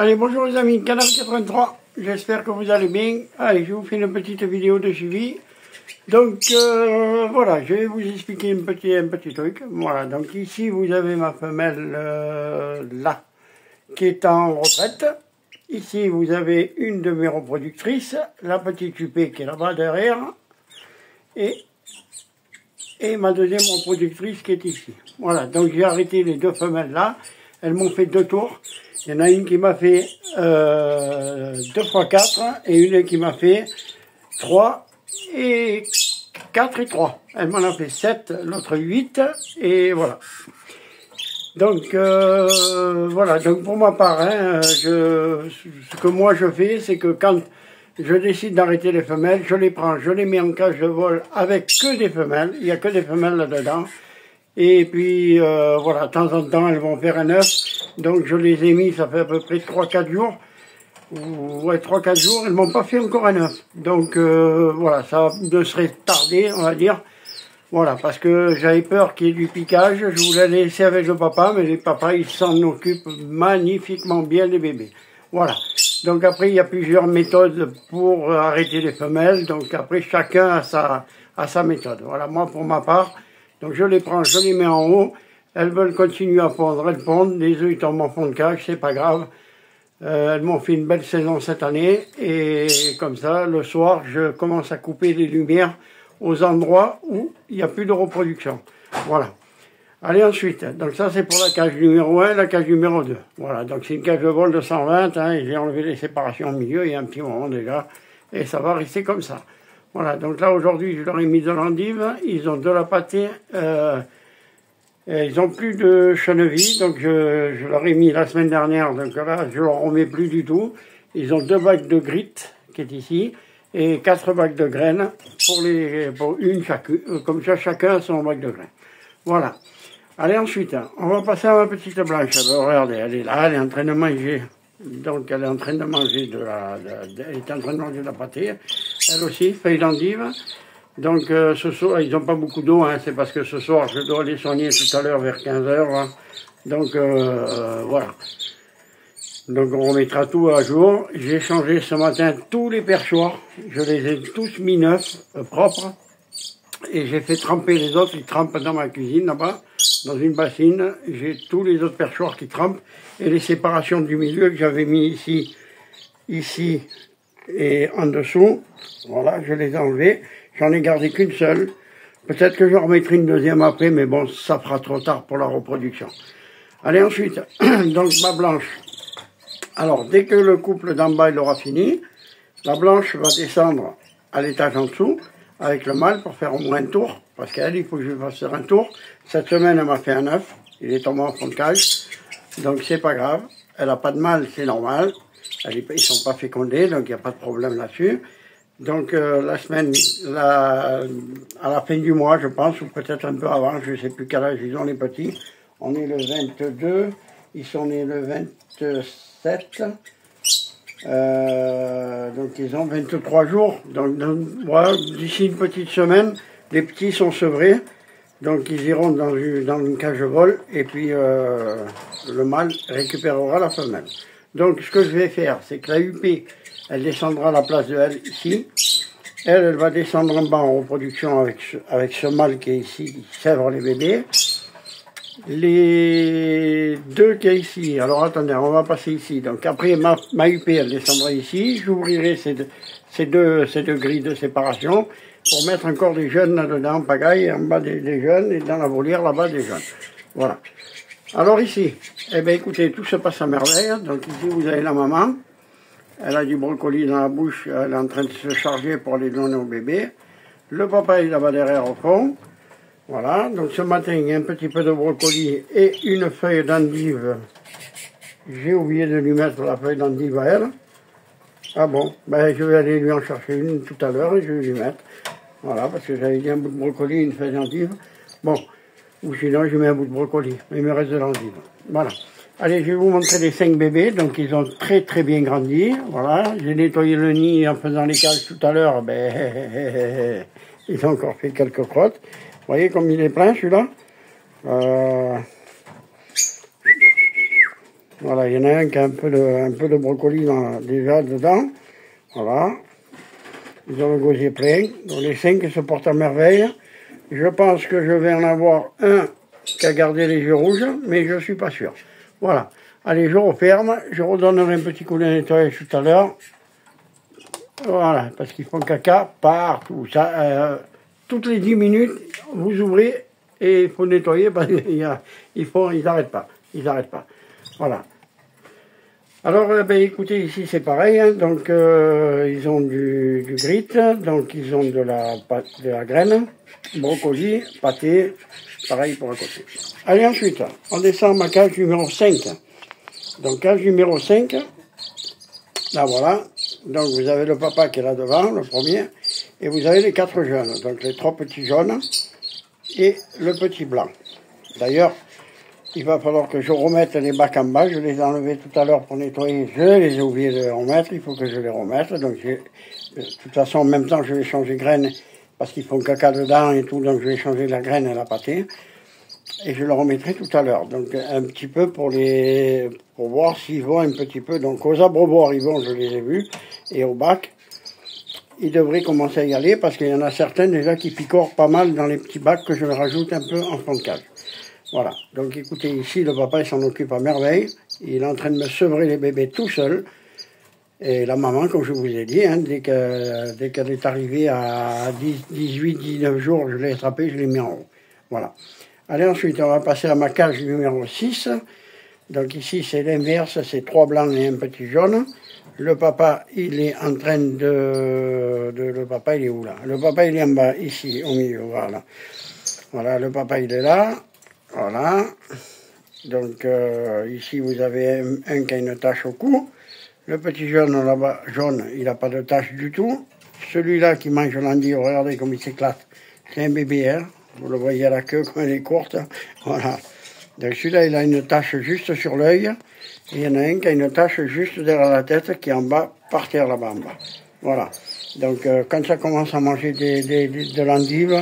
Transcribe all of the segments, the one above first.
Allez, bonjour les amis, Canal 83, j'espère que vous allez bien. Allez, je vous fais une petite vidéo de suivi. Donc, voilà, je vais vous expliquer un petit truc. Voilà, donc ici, vous avez ma femelle, là, qui est en retraite. Ici, vous avez une de mes reproductrices, la petite Chupée qui est là-bas derrière. Et ma deuxième reproductrice qui est ici. Voilà, donc j'ai arrêté les deux femelles là. Elles m'ont fait 2 tours. Il y en a une qui m'a fait 2 fois 4 et une qui m'a fait 3 et 4 et 3. Elle m'en a fait 7, l'autre 8 et voilà. Donc voilà, donc pour ma part, hein, ce que moi je fais, c'est que quand je décide d'arrêter les femelles, je les prends, je les mets en cage de vol avec que des femelles, il n'y a que des femelles là-dedans. Et puis voilà, de temps en temps elles vont faire un œuf, donc je les ai mis, ça fait à peu près 3-4 jours. Ouais, 3-4 jours, elles m'ont pas fait encore un œuf. Donc voilà, ça ne serait tardé, on va dire. Voilà, parce que j'avais peur qu'il y ait du piquage, je voulais les laisser avec le papa, mais les papas, ils s'en occupent magnifiquement bien des bébés. Voilà. Donc après, il y a plusieurs méthodes pour arrêter les femelles, donc après, chacun a sa méthode. Voilà, moi, pour ma part, donc je les prends, je les mets en haut, elles veulent continuer à pondre, elles pondent, les œufs ils tombent en fond de cage, c'est pas grave. Elles m'ont fait une belle saison cette année, et comme ça, le soir, je commence à couper les lumières aux endroits où il n'y a plus de reproduction. Voilà. Allez, ensuite, donc ça c'est pour la cage numéro 1, la cage numéro 2. Voilà, donc c'est une cage de vol de 120, hein, et j'ai enlevé les séparations au milieu, il y a un petit moment déjà, et ça va rester comme ça. Voilà, donc là aujourd'hui je leur ai mis de l'endive, ils ont de la pâtée, ils n'ont plus de chènevis, donc je leur ai mis la semaine dernière, donc là je leur remets plus du tout. Ils ont 2 bacs de grit qui est ici, et 4 bacs de graines pour une chacune, comme ça chacun a son bac de graines. Voilà. Allez, ensuite, on va passer à ma petite blanche. Alors, regardez, elle est là, elle est en train de manger. Donc elle est en train de manger elle est en train de manger de la pâtée. Elle aussi, feuille d'endive. Donc ce soir, ils n'ont pas beaucoup d'eau, hein, c'est parce que ce soir, je dois les soigner tout à l'heure vers 15 h. Hein. Donc voilà. Donc on remettra tout à jour. J'ai changé ce matin tous les perchoirs. Je les ai tous mis neufs, propres. Et j'ai fait tremper les autres. Ils trempent dans ma cuisine là-bas, dans une bassine. J'ai tous les autres perchoirs qui trempent. Et les séparations du milieu que j'avais mis ici et en dessous. Voilà, je les ai enlevées. J'en ai gardé qu'une seule. Peut-être que je remettrai une deuxième après, mais bon, ça fera trop tard pour la reproduction. Allez, ensuite, donc ma blanche. Alors, dès que le couple d'en bas il aura fini, la blanche va descendre à l'étage en dessous avec le mâle pour faire au moins un tour, parce qu'elle, il faut que je fasse faire un tour. Cette semaine, elle m'a fait un œuf, il est tombé en fond de cage, donc c'est pas grave. Elle n'a pas de mâle, c'est normal. Ils ne sont pas fécondés, donc il n'y a pas de problème là-dessus. Donc la semaine, à la fin du mois, je pense, ou peut-être un peu avant, je ne sais plus quel âge ils ont les petits. On est le 22, ils sont nés le 27, donc ils ont 23 jours. Donc voilà, d'ici une petite semaine, les petits sont sevrés, donc ils iront dans une cage de vol, et puis le mâle récupérera la femelle. Donc ce que je vais faire, c'est que la UP, elle descendra à la place de elle ici. Elle va descendre en bas en reproduction avec ce mâle qui est ici, qui sèvre les bébés. Les 2 qui est ici, alors attendez, on va passer ici. Donc après ma UP, elle descendra ici. J'ouvrirai ces deux grilles de séparation pour mettre encore des jeunes là-dedans, en pagaille, en bas des jeunes, et dans la volière là-bas des jeunes. Voilà. Alors ici, eh bien écoutez, tout se passe à merveille. Donc ici vous avez la maman. Elle a du brocoli dans la bouche, elle est en train de se charger pour aller donner au bébé. Le papa est là-bas derrière au fond. Voilà, donc ce matin, il y a un petit peu de brocoli et une feuille d'endive. J'ai oublié de lui mettre la feuille d'endive à elle. Ah bon, ben je vais aller lui en chercher une tout à l'heure et je vais lui mettre. Voilà, parce que j'avais dit un bout de brocoli et une feuille d'endive. Bon, ou sinon je mets un bout de brocoli, mais il me reste de l'endive. Voilà. Allez, je vais vous montrer les 5 bébés, donc ils ont très très bien grandi, voilà. J'ai nettoyé le nid en faisant les cages tout à l'heure, ben, ils ont encore fait quelques crottes. Vous voyez comme il est plein celui-là. Voilà, il y en a un qui a un peu de brocoli déjà dedans. Voilà. Ils ont le gosier plein. Donc les 5 se portent à merveille. Je pense que je vais en avoir un qui a gardé les yeux rouges, mais je ne suis pas sûr. Voilà. Allez, je referme. Je redonnerai un petit coup de nettoyage tout à l'heure. Voilà, parce qu'ils font caca partout. Ça, toutes les 10 minutes, vous ouvrez et il faut nettoyer parce qu'ils n'arrêtent pas. Ils n'arrêtent pas. Voilà. Alors, ben, écoutez, ici c'est pareil. Hein, donc, ils ont du grit, donc ils ont de la graine, brocoli, pâté, pareil pour à côté. Allez, ensuite, on descend à ma cage numéro 5. Donc, cage numéro 5, là voilà. Donc, vous avez le papa qui est là devant, le premier, et vous avez les 4 jeunes. Donc, les 3 petits jaunes et le petit blanc. D'ailleurs, il va falloir que je remette les bacs en bas. Je les ai enlevés tout à l'heure pour nettoyer. Je les ai oubliés de les remettre. Il faut que je les remette. Donc, de toute façon, en même temps, je vais changer de graines parce qu'ils font caca dedans et tout. Donc, je vais changer la graine et la pâtée. Et je le remettrai tout à l'heure. Donc, un petit peu pour voir s'ils vont un petit peu. Donc, aux abreuvoirs, ils vont, je les ai vus. Et au bac, ils devraient commencer à y aller parce qu'il y en a certains déjà qui picorent pas mal dans les petits bacs que je rajoute un peu en fond de cage. Voilà, donc écoutez, ici, le papa, il s'en occupe à merveille. Il est en train de me sevrer les bébés tout seul. Et la maman, comme je vous ai dit, hein, dès qu'elle est arrivée à 18, 19 jours, je l'ai attrapée, je l'ai mis en haut. Voilà. Allez, ensuite, on va passer à ma cage numéro 6. Donc ici, c'est l'inverse, c'est 3 blancs et un petit jaune. Le papa, il est en train le papa, il est où là? Le papa, il est en bas, ici, au milieu, voilà. Voilà, le papa, il est là. Voilà, donc ici vous avez un qui a une tache au cou. Le petit jaune là-bas, jaune, il n'a pas de tache du tout. Celui-là qui mange l'endive, regardez comme il s'éclate. C'est un bébé, hein. Vous le voyez à la queue comme elle est courte. Voilà. Donc celui-là, il a une tache juste sur l'œil. Et il y en a un qui a une tache juste derrière la tête qui est en bas, par terre là-bas en bas. Voilà. Donc quand ça commence à manger de l'endive,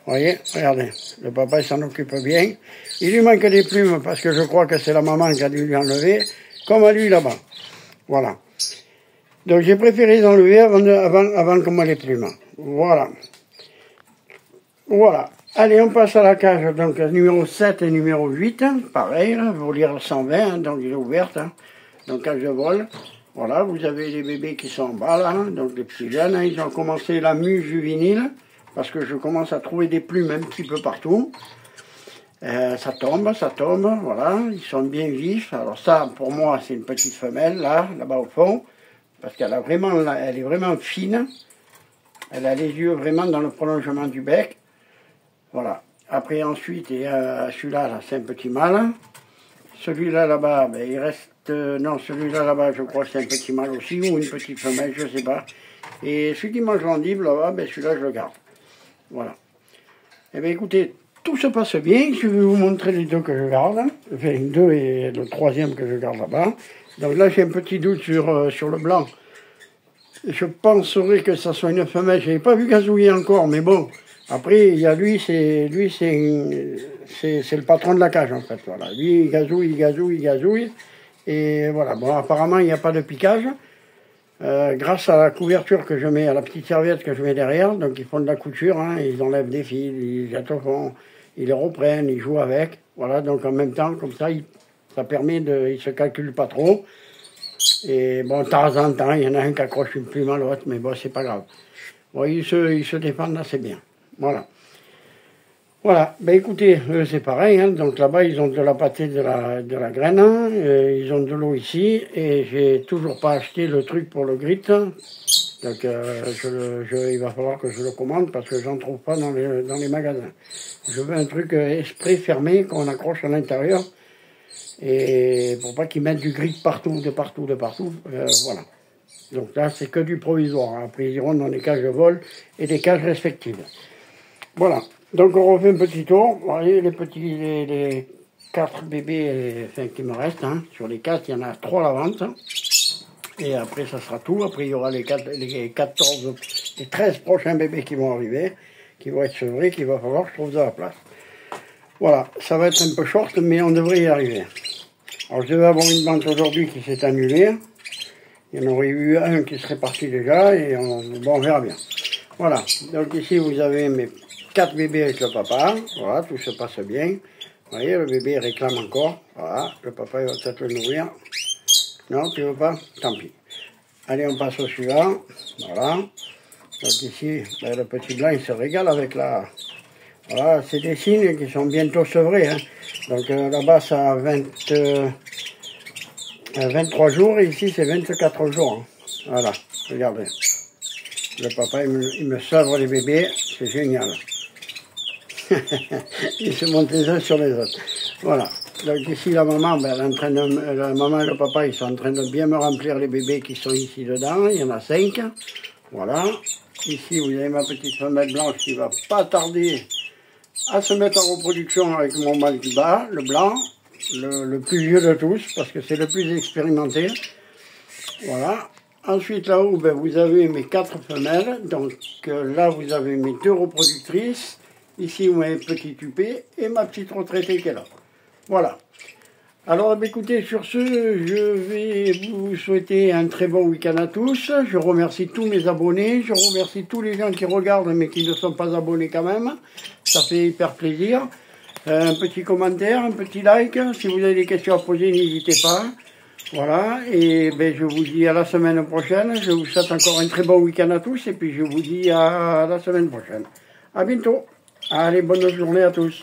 vous voyez, regardez, le papa il s'en occupe bien. Il lui manque des plumes parce que je crois que c'est la maman qui a dû lui enlever, comme à lui là-bas. Voilà. Donc j'ai préféré les enlever avant qu'on me les plumes. Voilà. Voilà. Allez, on passe à la cage, donc numéro 7 et numéro 8, hein, pareil, là, vous lire 120, hein, donc il est ouverte. Hein. Donc cage de vol. Voilà, vous avez les bébés qui sont en bas là, hein, donc les petits jeunes, hein, ils ont commencé la mue juvénile. Parce que je commence à trouver des plumes un petit peu partout. Ça tombe, voilà, ils sont bien vifs. Alors ça, pour moi, c'est une petite femelle, là-bas au fond, parce qu'elle elle est vraiment fine. Elle a les yeux vraiment dans le prolongement du bec. Voilà. Après, ensuite, et celui-là, là, c'est un petit mâle. Celui-là, là-bas, ben, il reste... non, celui-là, là-bas, je crois que c'est un petit mâle aussi, ou une petite femelle, je ne sais pas. Et celui qui mange l'endive, là-bas, ben, celui-là, je le garde. Voilà. Eh bien, écoutez, tout se passe bien. Je vais vous montrer les 2 que je garde. Enfin, 2 et le 3e que je garde là-bas. Donc là, j'ai un petit doute sur le blanc. Je penserais que ça soit une femelle. Je n'avais pas vu gazouiller encore, mais bon. Après, il y a lui, c'est le patron de la cage, en fait. Voilà. Lui, il gazouille. Et voilà. Bon, apparemment, il n'y a pas de piquage. Grâce à la couverture que je mets, à la petite serviette que je mets derrière, donc ils font de la couture, hein, ils enlèvent des fils, ils jettent au fond, ils les reprennent, ils jouent avec, voilà, donc en même temps, comme ça, ça permet ils se calculent pas trop, et bon, de temps en temps, il y en a un qui accroche une plume à l'autre, mais bon, c'est pas grave. Bon, ils se défendent assez bien, voilà. Voilà, ben écoutez, eux c'est pareil, hein. Donc là-bas ils ont de la pâtée, de la graine, hein. Ils ont de l'eau ici, et j'ai toujours pas acheté le truc pour le grit, donc il va falloir que je le commande parce que j'en trouve pas dans les magasins. Je veux un truc esprit fermé qu'on accroche à l'intérieur, et pour pas qu'ils mettent du grit partout, de partout, voilà. Donc là c'est que du provisoire, hein. Après ils iront dans les cages de vol et des cages respectives. Voilà. Donc on refait un petit tour. Vous voyez les 4 bébés qui me restent. Hein. Sur les 4, il y en a 3 à la vente. Et après, ça sera tout. Après, il y aura les 14, les 13 prochains bébés qui vont arriver, qui vont être sevrés, qu'il va falloir que je trouve de la place. Voilà, ça va être un peu short, mais on devrait y arriver. Alors je devais avoir une vente aujourd'hui qui s'est annulée. Il y en aurait eu un qui serait parti déjà et bon, on verra bien. Voilà, donc ici vous avez mes 4 bébés avec le papa. Voilà, tout se passe bien. Vous voyez, le bébé réclame encore. Voilà, le papa il va peut-être le nourrir. Non, tu veux pas? Tant pis. Allez, on passe au suivant. Voilà. Donc ici, ben, le petit blanc il se régale avec la... Voilà, c'est des signes qui sont bientôt sevrés. Hein. Donc là-bas, ça a 23 jours et ici, c'est 24 jours. Hein. Voilà, regardez. Le papa, il me sevre les bébés, c'est génial. Il se monte les uns sur les autres. Voilà. Donc ici, la maman, ben, la maman et le papa, ils sont en train de bien me remplir les bébés qui sont ici dedans. Il y en a 5. Voilà. Ici, vous avez ma petite femelle blanche qui va pas tarder à se mettre en reproduction avec mon mâle du bas, le blanc, le plus vieux de tous, parce que c'est le plus expérimenté. Voilà. Ensuite, là-haut, ben, vous avez mes 4 femelles. Donc là, vous avez mes 2 reproductrices. Ici, vous avez petit tupé et ma petite retraitée qui est là. Voilà. Alors, écoutez, sur ce, je vais vous souhaiter un très bon week-end à tous. Je remercie tous mes abonnés. Je remercie tous les gens qui regardent mais qui ne sont pas abonnés quand même. Ça fait hyper plaisir. Un petit commentaire, un petit like. Si vous avez des questions à poser, n'hésitez pas. Voilà. Et ben, je vous dis à la semaine prochaine. Je vous souhaite encore un très bon week-end à tous. Et puis, je vous dis à la semaine prochaine. À bientôt. Allez, bonne journée à tous.